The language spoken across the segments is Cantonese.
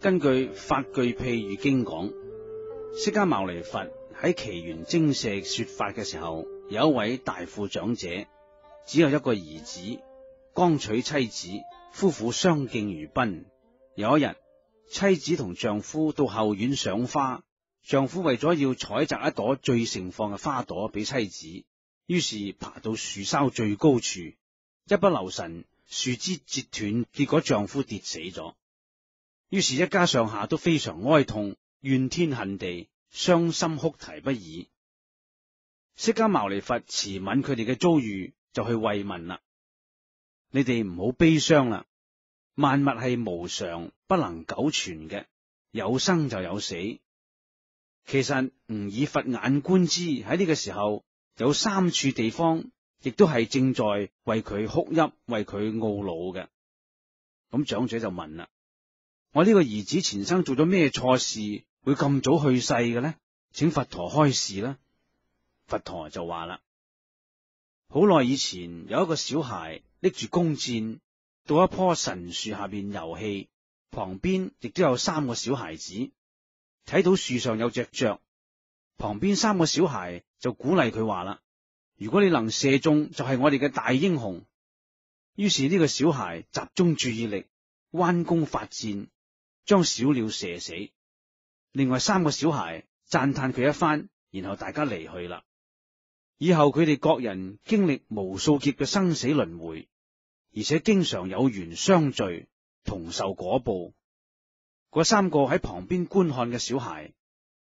根據法句譬喻經講，釋迦牟尼佛喺祇園精舍說法嘅時候，有一位大富長者，只有一個兒子，剛娶妻子，夫婦相敬如賓。有一日，妻子同丈夫到後院賞花，丈夫為咗要採摘一朵最盛放嘅花朵俾妻子，於是爬到樹梢最高處，一不留神，樹枝折斷，結果丈夫跌死咗。於是，一家上下都非常哀痛，怨天恨地，傷心哭啼不已。釋迦牟尼佛慈憫佢哋嘅遭遇，就去慰問啦。你哋唔好悲傷啦，萬物係無常，不能久存嘅，有生就有死。其實吾以佛眼觀之，喺呢個時候有三處地方，亦都係正在為佢哭泣，為佢懊惱嘅。咁長者就問啦：我呢個兒子前生做咗咩錯事，會咁早去世嘅呢？請佛陀開示啦。佛陀就話啦：好耐以前有一個小孩拎住弓箭到一棵神樹下邊遊戲，旁邊亦都有三個小孩子，睇到樹上有隻雀，旁邊三個小孩就鼓勵佢話啦：如果你能射中，就係我哋嘅大英雄。於是呢個小孩集中注意力，彎弓發箭，將小鳥射死。另外三個小孩讚嘆佢一番，然後大家離去啦。以後佢哋各人經歷無數劫嘅生死輪迴，而且經常有緣相聚，同受果報。嗰三個喺旁邊觀看嘅小孩，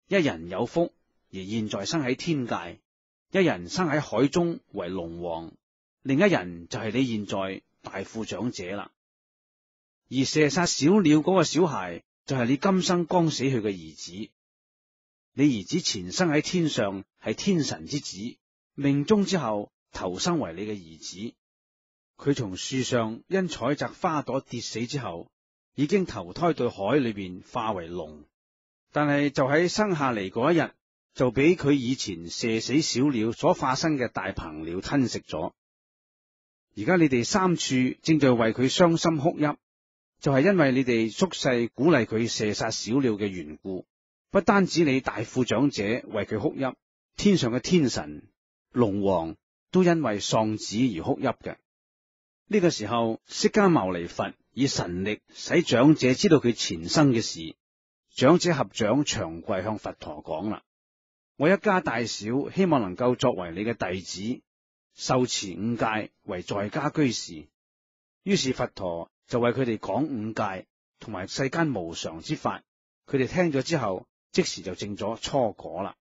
一人有福，而現在生喺天界；一人生喺海中為龍王，另一人就係你現在大富長者啦。而射殺小鳥嗰個小孩，就係你今生剛死去嘅兒子。你兒子前生喺天上係天神之子，命終之後投生為你嘅兒子。佢從樹上因採摘花朵跌死之後，已經投胎到海裏邊化為龍，但係就喺生下嚟嗰一日，就俾佢以前射死小鳥所化身嘅大鵬鳥吞食咗。而家你哋三處正在為佢傷心哭泣，就係因為你哋宿世鼓勵佢射殺小鳥嘅緣故。不單止你大富長者為佢哭泣，天上嘅天神、龍王都因為喪子而哭泣嘅。呢個時候，釋迦牟尼佛以神力使長者知道佢前生嘅事。長者合掌長跪向佛陀講啦：我一家大小希望能夠作為你嘅弟子，受持五戒為在家居士。於是佛陀就為佢哋講五戒同埋世間無常之法。佢哋聽咗之後，即時就證咗初果啦。